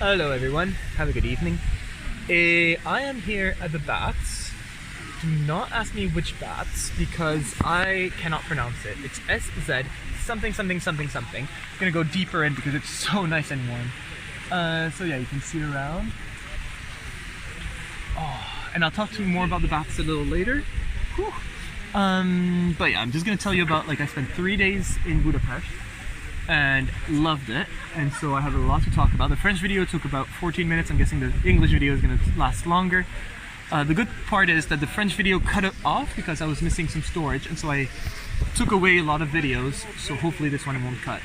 Hello everyone, have a good evening. I am here at the baths. Do not ask me which baths because I cannot pronounce it. It's SZ something something something something. I'm gonna go deeper in because it's so nice and warm. So yeah, you can see around. Oh, and I'll talk to you more about the baths a little later. Whew. But yeah, I'm just gonna tell you about, like, I spent 3 days in Budapest and loved it, and so I have a lot to talk about. The French video took about 14 minutes. I'm guessing the English video is going to last longer. The good part is that the French video cut it off because I was missing some storage, and so I took away a lot of videos, so hopefully this one won't cut.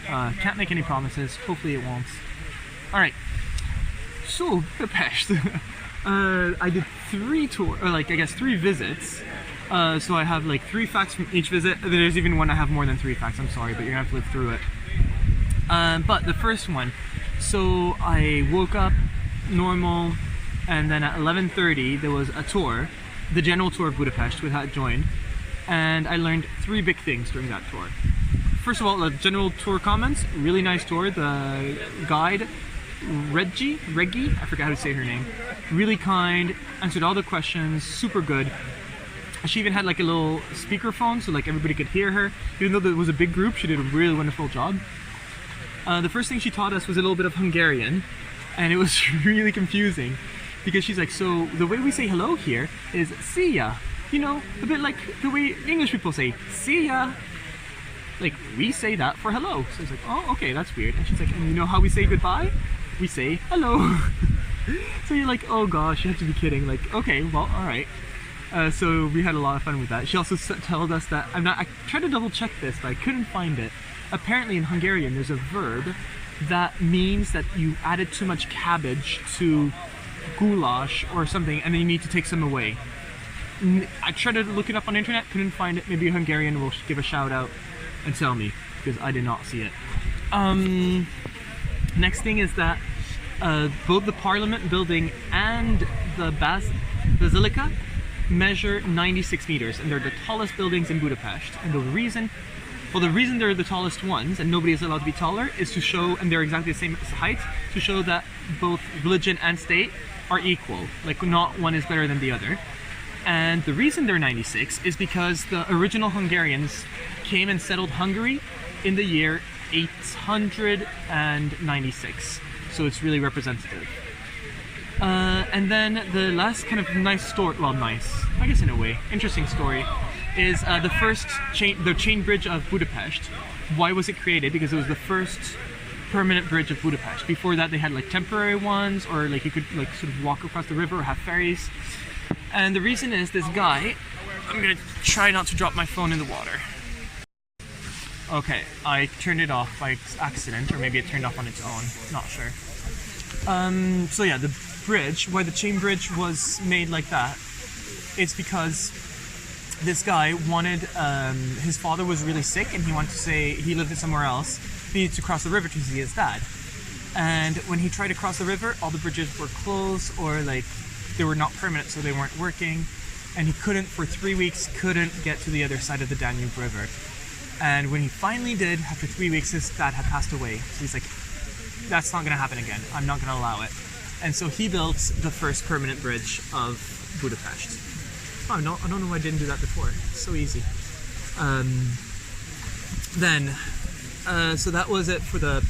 Can't make any promises, hopefully it won't. Alright, so Budapest. I did 3 visits. So I have like 3 facts from each visit. There's even one I have more than 3 facts, I'm sorry, but you're gonna have to live through it. But the first one, so I woke up normal, and then at 11:30 there was a tour, the general tour of Budapest, which I joined, and I learned 3 big things during that tour. First of all, the general tour comments, really nice tour. The guide, Reggie, I forgot how to say her name, really kind, answered all the questions, super good. She even had like a little speakerphone so like everybody could hear her. Even though there was a big group, she did a really wonderful job. The first thing she taught us was a little bit of Hungarian, and it was really confusing because she's like, so the way we say hello here is see ya. You know, a bit like the way English people say see ya. Like, we say that for hello. So I was like, oh, okay, that's weird. And she's like, and you know how we say goodbye? We say hello. So you're like, oh gosh, you have to be kidding. Like, okay, well, alright. So we had a lot of fun with that. She also told us that, I tried to double check this, but I couldn't find it. Apparently in Hungarian there's a verb that means that you added too much cabbage to goulash or something, and then you need to take some away. I tried to look it up on the internet, couldn't find it. Maybe a Hungarian will give a shout out and tell me, because I did not see it. Next thing is that both the Parliament building and the Basilica measure 96 meters, and they're the tallest buildings in Budapest. And the reason they're the tallest ones, and nobody is allowed to be taller, is to show, and they're exactly the same height, to show that both religion and state are equal. Like, not one is better than the other. And the reason they're 96 is because the original Hungarians came and settled Hungary in the year 896. So it's really representative. And then the last kind of nice story, well, nice, I guess in a way, interesting story, is the chain bridge of Budapest. Why was it created? Because it was the first permanent bridge of Budapest. Before that they had like temporary ones, or like you could like sort of walk across the river or have ferries. And the reason is this guy, I'm gonna try not to drop my phone in the water. Okay, I turned it off by accident, or maybe it turned off on its own, not sure. So yeah, the bridge, why the chain bridge was made like that, it's because this guy wanted, his father was really sick and he wanted to say, he lived somewhere else, he needed to cross the river to see his dad. And when he tried to cross the river, all the bridges were closed, or like, they were not permanent, so they weren't working. And he couldn't, for 3 weeks, couldn't get to the other side of the Danube River. And when he finally did, after 3 weeks, his dad had passed away. So he's like, that's not gonna happen again. I'm not gonna allow it. And so he built the first permanent bridge of Budapest. Oh, no, I don't know why I didn't do that before. It's so easy. So that was it for the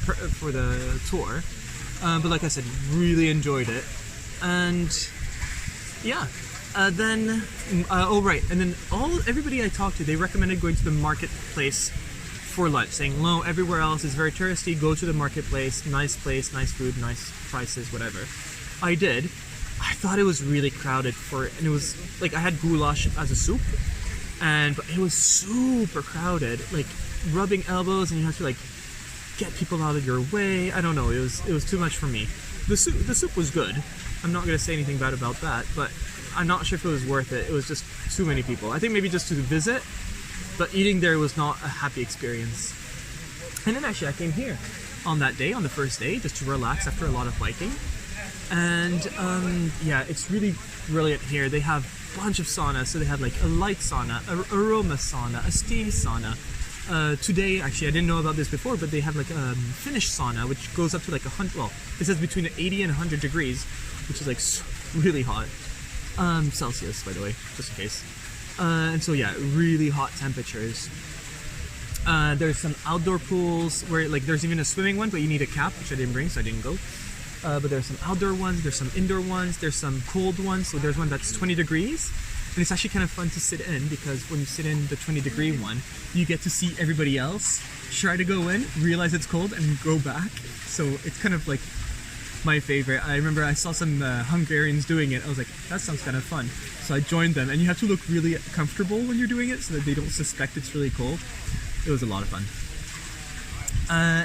tour. But like I said, really enjoyed it. And yeah. Oh right, and then everybody I talked to, they recommended going to the marketplace for lunch, saying, no, everywhere else is very touristy, go to the marketplace, nice place, nice food, nice prices, whatever. I did. I thought it was really crowded and it was, like, I had goulash as a soup, but it was super crowded, like, rubbing elbows, and you have to, like, get people out of your way. I don't know, it was too much for me. The soup was good. I'm not going to say anything bad about that, but I'm not sure if it was worth it. It was just too many people. I think maybe just to visit, but eating there was not a happy experience. And then actually I came here on that day, on the first day, just to relax after a lot of biking. And yeah, it's really brilliant here. They have a bunch of saunas. So they have like a light sauna, a aroma sauna, a steam sauna, Today, actually, I didn't know about this before, but they have like a Finnish sauna, which goes up to like 100. Well, it says between 80 and 100 degrees, which is like really hot. Celsius, by the way, just in case. And so yeah, really hot temperatures. There's some outdoor pools where like there's even a swimming one, but you need a cap, which I didn't bring, so I didn't go. But there's some outdoor ones, there's some indoor ones, there's some cold ones. So there's one that's 20 degrees, and it's actually kind of fun to sit in because when you sit in the 20-degree one, you get to see everybody else try to go in, realize it's cold, and go back. So it's kind of like my favorite. I remember I saw some Hungarians doing it. I was like, that sounds kind of fun. So I joined them, and you have to look really comfortable when you're doing it so that they don't suspect it's really cold. It was a lot of fun.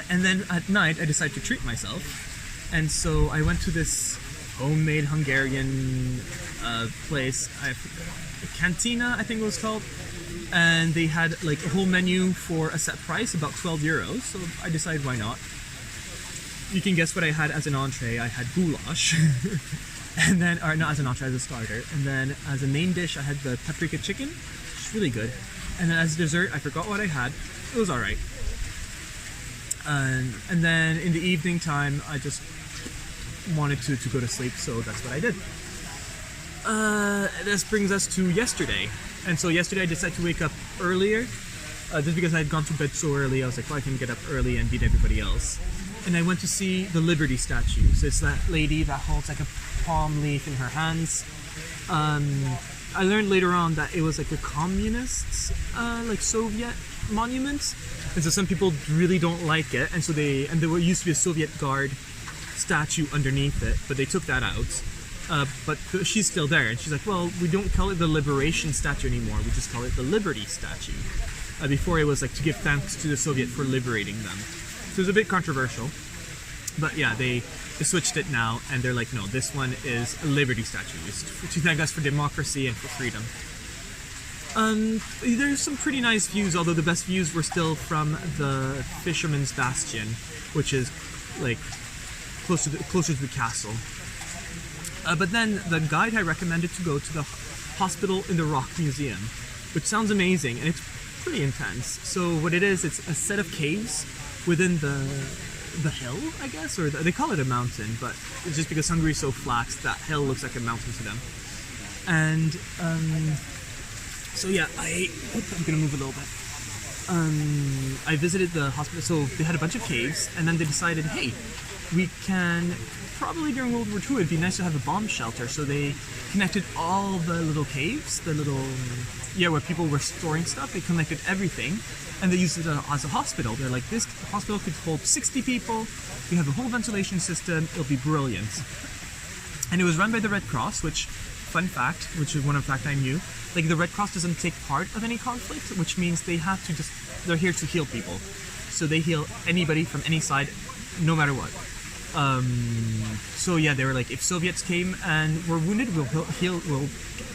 And then at night, I decided to treat myself. And so I went to this homemade Hungarian place, Cantina, I think it was called. And they had like a whole menu for a set price, about 12 euros. So I decided, why not? You can guess what I had as an entree. I had goulash. And then, or not as an entree, as a starter. And then as a main dish, I had the paprika chicken, which is really good. And then as dessert, I forgot what I had. It was alright. And then in the evening time, I just wanted to go to sleep, so that's what I did. This brings us to yesterday. And so yesterday I decided to wake up earlier, just because I had gone to bed so early. I was like, well, I can get up early and beat everybody else. And I went to see the Liberty statue. So it's that lady that holds like a palm leaf in her hands. I learned later on that it was like a communist, like Soviet monument. And so some people really don't like it. And so there used to be a Soviet Guard statue underneath it, but they took that out. But she's still there, and she's like, well, we don't call it the Liberation statue anymore, we just call it the Liberty statue. Before it was like to give thanks to the Soviet for liberating them. So it was a bit controversial, but yeah, they switched it now, and they're like, no, this one is a Liberty statue. It's to thank us for democracy and for freedom. There's some pretty nice views, although the best views were still from the Fisherman's Bastion, which is like closer to the castle. But then the guide had recommended to go to the Hospital in the Rock Museum, which sounds amazing, and it's pretty intense. So what it is, it's a set of caves within the hill, I guess, or they call it a mountain, but it's just because Hungary is so flat, that hill looks like a mountain to them. And so yeah, I'm gonna move a little bit. I visited the hospital, so they had a bunch of caves, and then they decided, hey, we can, probably during World War II, it'd be nice to have a bomb shelter, so they connected all the little caves, where people were storing stuff, they connected everything, and they used it as a hospital. They're like, this hospital could hold 60 people, we have a whole ventilation system, it'll be brilliant. And it was run by the Red Cross, which, fun fact, which is one of the fact I knew, like the Red Cross doesn't take part of any conflict, which means they're here to heal people. So they heal anybody from any side, no matter what. So yeah, they were like, if Soviets came and were wounded, we'll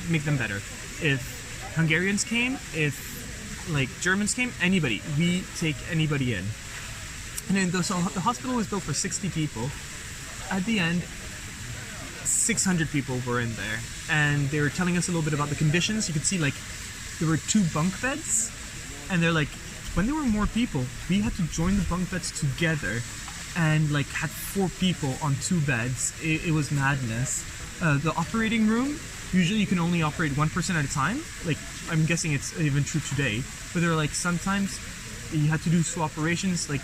make them better. If Hungarians came, if like Germans came, anybody, we take anybody in. And then so the hospital was built for 60 people. At the end, 600 people were in there, and they were telling us a little bit about the conditions. You could see like there were 2 bunk beds, and they're like, when there were more people, we had to join the bunk beds together and like had 4 people on 2 beds. It was madness. The operating room, usually you can only operate 1 person at a time. Like, I'm guessing it's even true today, but they're like, sometimes you had to do swap-operations. Like,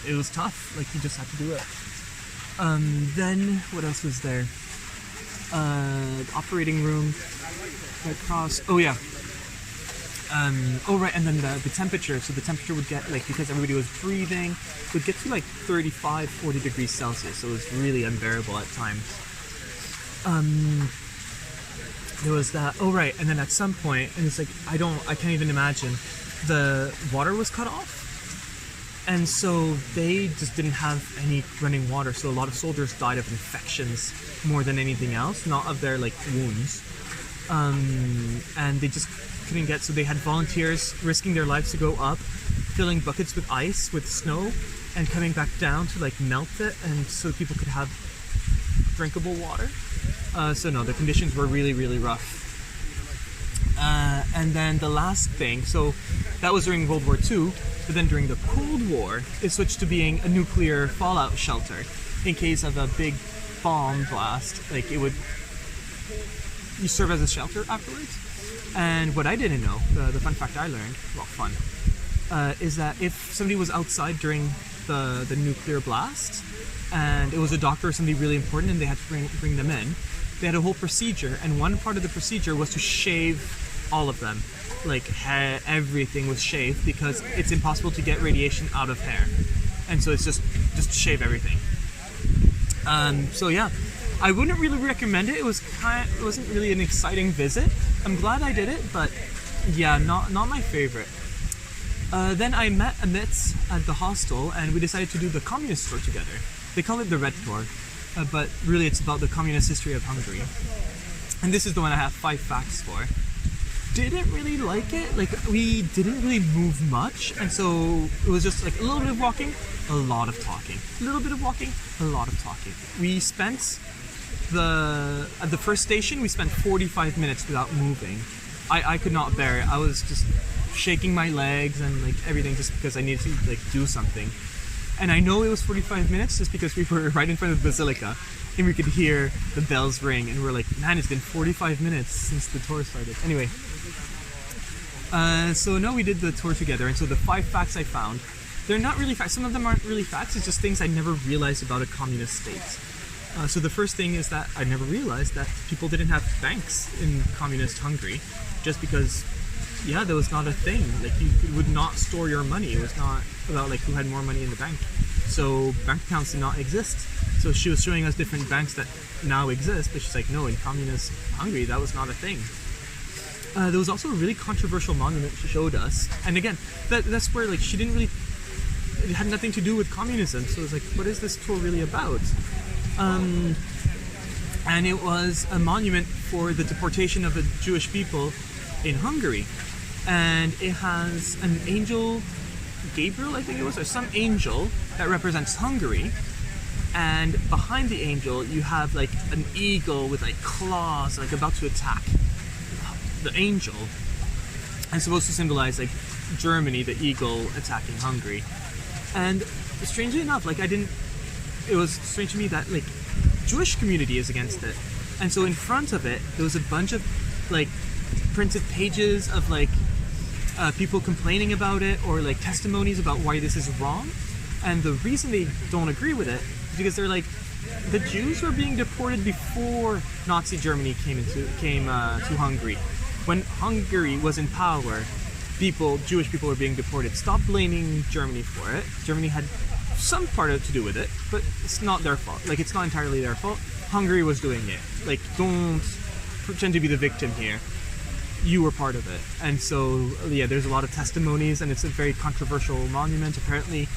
it was tough, like you just had to do it. Then what else was there? The operating room, Red Cross, oh yeah. Right, and then the temperature, so the temperature would get, like, because everybody was breathing, would get to like 35, 40 degrees Celsius, so it was really unbearable at times. There was that, right, and then at some point, and it's like, I can't even imagine, the water was cut off, and so they just didn't have any running water, so a lot of soldiers died of infections more than anything else, not of their, like, wounds. And they just couldn't get, so they had volunteers risking their lives to go up, filling buckets with ice, with snow, and coming back down to like melt it, and so people could have drinkable water. So no, the conditions were really, really rough. And then the last thing, so that was during World War II, But then during the Cold War, it switched to being a nuclear fallout shelter. In case of a big bomb blast, like it would, you serve as a shelter afterwards. And what I didn't know, the fun fact I learned, well, fun, is that if somebody was outside during the nuclear blast, and it was a doctor or somebody really important and they had to bring them in, they had a whole procedure, and one part of the procedure was to shave all of them. Like, everything was shaved because it's impossible to get radiation out of hair. And so it's just shave everything. So yeah, I wouldn't really recommend it. It wasn't really an exciting visit. I'm glad I did it, but yeah, not my favorite. Then I met Amit at the hostel, and we decided to do the communist tour together. They call it the Red Tour, but really it's about the communist history of Hungary. And this is the one I have 5 facts for. Didn't really like it. Like, we didn't really move much, and so it was just like a little bit of walking, a lot of talking. A little bit of walking, a lot of talking. We spent at the first station, we spent 45 minutes without moving. I could not bear it. I was just shaking my legs and like everything just because I needed to like do something. And I know it was 45 minutes just because we were right in front of the Basilica and we could hear the bells ring, and we're like, man, it's been 45 minutes since the tour started. Anyway, so no, we did the tour together, and so the 5 facts I found, they're not really facts. Some of them aren't really facts, it's just things I never realized about a communist state. So the first thing is that I never realized that people didn't have banks in communist Hungary, just because, yeah, that was not a thing. Like, you would not store your money. It was not about like who had more money in the bank. So bank accounts did not exist. So she was showing us different banks that now exist, but she's like, no, in communist Hungary, that was not a thing. There was also a really controversial monument she showed us, and again, that's where like she didn't really, it had nothing to do with communism. So it was like, what is this tour really about? And it was a monument for the deportation of the Jewish people in Hungary, and it has an angel, Gabriel I think it was, or some angel that represents Hungary, and behind the angel you have like an eagle with like claws, like about to attack the angel, and supposed to symbolize like Germany, the eagle attacking Hungary. And strangely enough, like it was strange to me that like Jewish community is against it, and so in front of it there was a bunch of like printed pages of like people complaining about it, or like testimonies about why this is wrong. And the reason they don't agree with it is because they're like, the Jews were being deported before Nazi Germany came to Hungary. When Hungary was in power, Jewish people were being deported. Stop blaming Germany for it. Germany had some part to do with it, but it's not their fault. Like, it's not entirely their fault. Hungary was doing it. Like, don't pretend to be the victim here. You were part of it. And so, yeah, there's a lot of testimonies, and it's a very controversial monument. Apparently,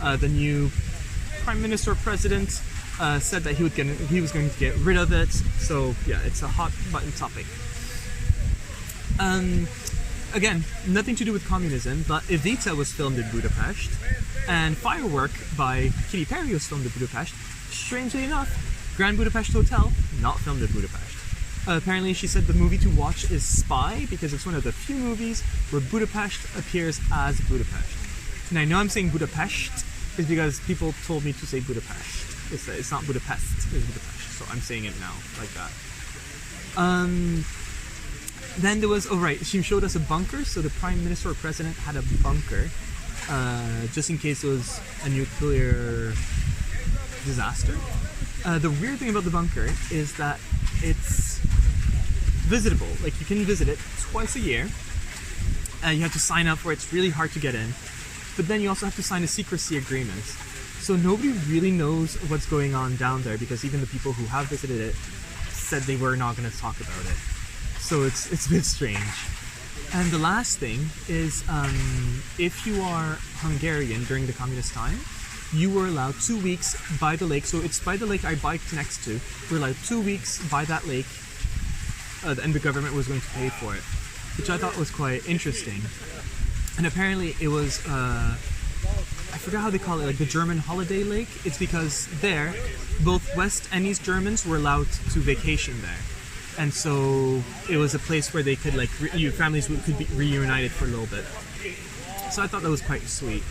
the new prime minister or president said that he was going to get rid of it. So, yeah, it's a hot button topic. Again, nothing to do with communism, but Evita was filmed in Budapest, and Firework by Katy Perry was filmed in Budapest. Strangely enough, Grand Budapest Hotel, not filmed in Budapest. Apparently she said the movie to watch is Spy, because it's one of the few movies where Budapest appears as Budapest. And I know I'm saying Budapest is because people told me to say Budapest. It's not Budapest, it's Budapest. So I'm saying it now, like that. Then there was, she showed us a bunker. So the prime minister or president had a bunker, just in case it was a nuclear disaster. The weird thing about the bunker is that it's visitable. Like, you can visit it twice a year. You have to sign up for it. It's really hard to get in. But then you also have to sign a secrecy agreement. So nobody really knows what's going on down there, because even the people who have visited it said they were not going to talk about it. So it's a bit strange. And the last thing is, if you are Hungarian during the communist time, you were allowed 2 weeks by the lake. So it's by the lake I biked next to. We're allowed 2 weeks by that lake, and the government was going to pay for it, which I thought was quite interesting. And apparently it was, I forgot how they call it, like the German holiday lake. It's because there, both West and East Germans were allowed to vacation there. And so it was a place where they could, like, families could be reunited for a little bit. So I thought that was quite sweet.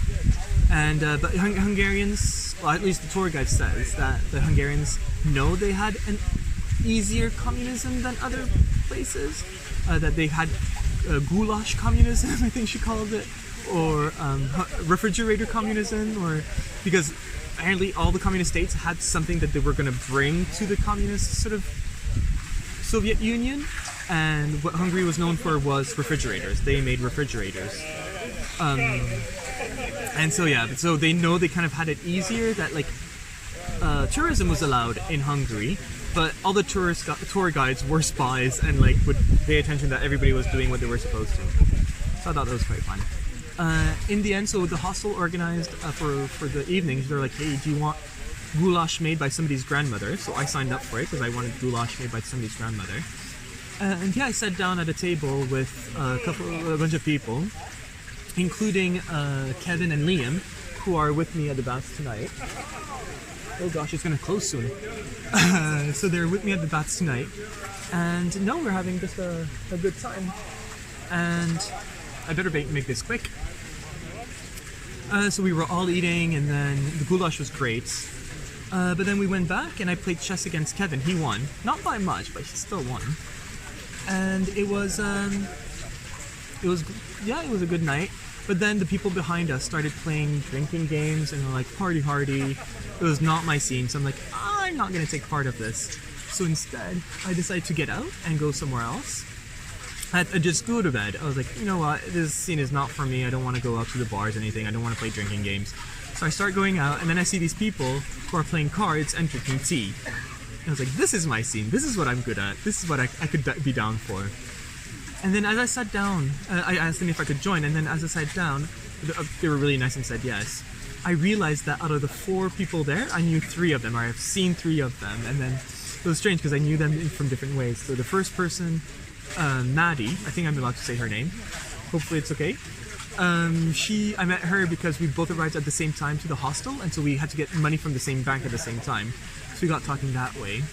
And but Hungarians, well, at least the tour guide says that the Hungarians know they had an easier communism than other places. That they had goulash communism, I think she called it, or refrigerator communism, or because apparently all the communist states had something that they were going to bring to the communist sort of Soviet Union, and what Hungary was known for was refrigerators. They made refrigerators. And so yeah, so they know they kind of had it easier, that like tourism was allowed in Hungary, but all the tour guides were spies and like would pay attention that everybody was doing what they were supposed to. So I thought that was quite fun. In the end, so the hostel organized for the evenings, they're like, hey, do you want goulash made by somebody's grandmother? So I signed up for it because I wanted goulash made by somebody's grandmother. And yeah, I sat down at a table with a bunch of people, including Kevin and Liam, who are with me at the baths tonight. Oh gosh, it's gonna close soon. So they're with me at the baths tonight, and no, we're having just a good time. And I better make this quick. So we were all eating, and then the goulash was great. But then we went back, and I played chess against Kevin. He won, not by much, but he still won. And it was a good night. But then the people behind us started playing drinking games and were like, party hardy. It was not my scene, so I'm like, I'm not gonna take part of this. So instead, I decided to get out and go somewhere else. I just go to bed. I was like, you know what, this scene is not for me. I don't want to go out to the bars or anything. I don't want to play drinking games. So I start going out, and then I see these people who are playing cards and drinking tea. And I was like, this is my scene. This is what I'm good at. This is what I could be down for. And then as I sat down, I asked them if I could join, and then as I sat down, they were really nice and said yes. I realized that out of the 4 people there, I knew 3 of them, or I've seen 3 of them, and then it was strange because I knew them from different ways. So the first person, Maddie, I think I'm allowed to say her name, hopefully it's okay. I met her because we both arrived at the same time to the hostel, and so we had to get money from the same bank at the same time. So we got talking that way.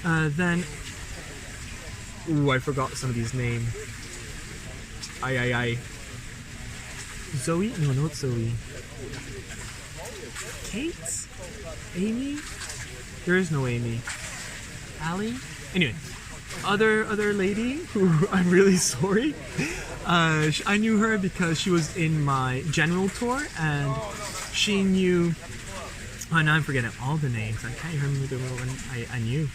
Then, I forgot somebody's name. Zoe? No, it's Zoe. Kate? Amy? There is no Amy. Allie? Anyway, other lady who I'm really sorry. I knew her because she was in my general tour, and she knew. Oh, now I'm forgetting all the names. I can't remember the one I knew.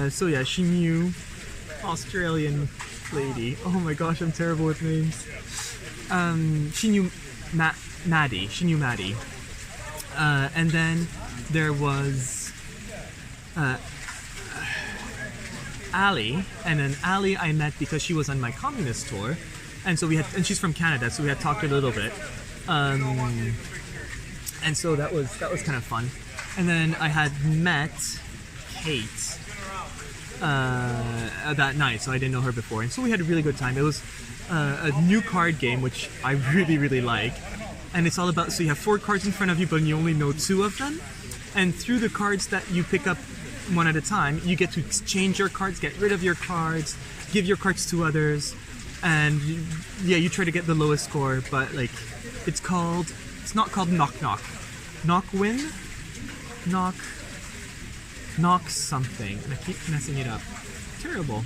So yeah, she knew Australian lady. Oh my gosh, I'm terrible with names. She knew Maddie. She knew Maddie. And then there was Ali, and then Ali I met because she was on my communist tour, and so and she's from Canada, so we had talked a little bit, and so that was kind of fun. And then I had met Kate that night, so I didn't know her before, and so we had a really good time. It was a new card game, which I really like, and it's all about, so you have 4 cards in front of you, but you only know 2 of them, and through the cards that you pick up one at a time, you get to exchange your cards, get rid of your cards, give your cards to others, and you try to get the lowest score. But like, it's not called knock knock, knock win, knock something, and I keep messing it up. Terrible.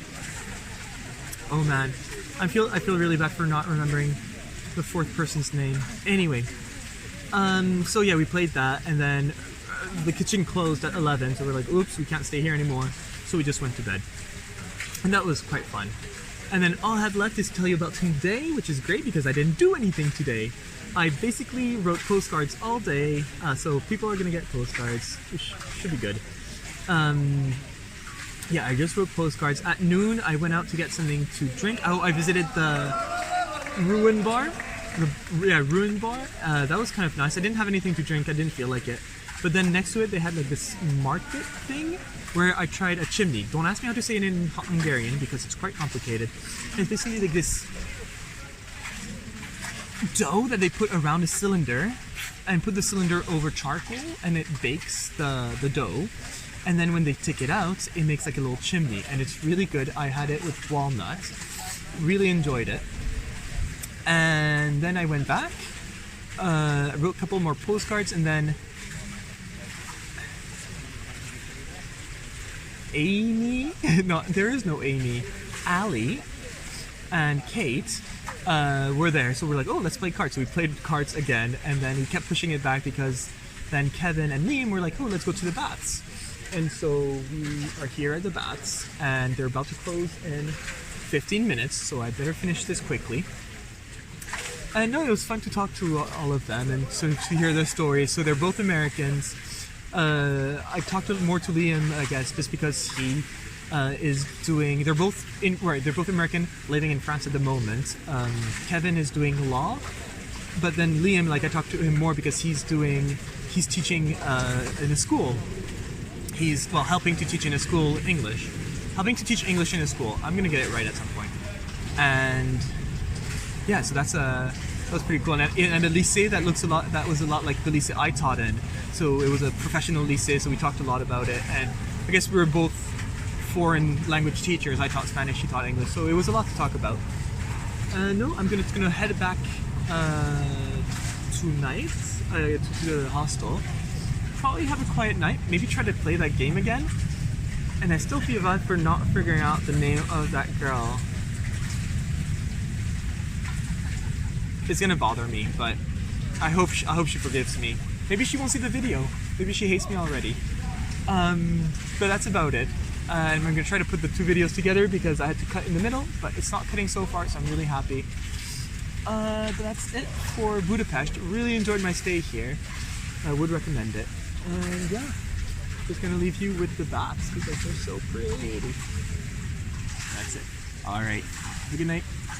Oh man, I feel really bad for not remembering the 4th person's name. Anyway, so yeah, we played that, and then the kitchen closed at 11, so we're like, oops, we can't stay here anymore. So we just went to bed. And that was quite fun. And then all I have left is to tell you about today, which is great because I didn't do anything today. I basically wrote postcards all day, so people are going to get postcards, which should be good. Yeah, I just wrote postcards. At noon, I went out to get something to drink. Oh, I visited the Ruin Bar. Ruin Bar. That was kind of nice. I didn't have anything to drink. I didn't feel like it. But then next to it, they had like this market thing where I tried a chimney. Don't ask me how to say it in Hungarian because it's quite complicated. And it's basically like this dough that they put around a cylinder and put the cylinder over charcoal, and it bakes the dough. And then when they take it out, it makes like a little chimney, and it's really good. I had it with walnut. Really enjoyed it. And then I went back, I wrote a couple more postcards, and then Amy, no, there is no Amy, Ali and Kate were there. So we're like, oh, let's play cards. So we played cards again, and then we kept pushing it back because then Kevin and Liam were like, oh, let's go to the baths. And so we are here at the baths, and they're about to close in 15 minutes, so I better finish this quickly. And no, it was fun to talk to all of them and so to hear their stories. So they're both Americans. I talked more to Liam, I guess, just because he is doing. They're both American, living in France at the moment. Kevin is doing law, but then Liam, like, I talked to him more because he's teaching in a school. He's helping to teach in a school English, helping to teach English in a school. I'm gonna get it right at some point, and yeah, so that was pretty cool. And the lycée that was a lot like the lycée I taught in. So it was a professional lycée, so we talked a lot about it. And I guess we were both foreign language teachers. I taught Spanish, she taught English, so it was a lot to talk about. No, I'm gonna head back tonight to the hostel. Probably have a quiet night. Maybe try to play that game again. And I still feel bad for not figuring out the name of that girl. It's gonna bother me, but I hope she forgives me. Maybe she won't see the video. Maybe she hates me already. But that's about it. And I'm gonna try to put the two videos together because I had to cut in the middle, but it's not cutting so far, so I'm really happy. But that's it for Budapest. Really enjoyed my stay here. I would recommend it. And yeah, just gonna leave you with the baths because they're so pretty. That's it. All right. Have a good night.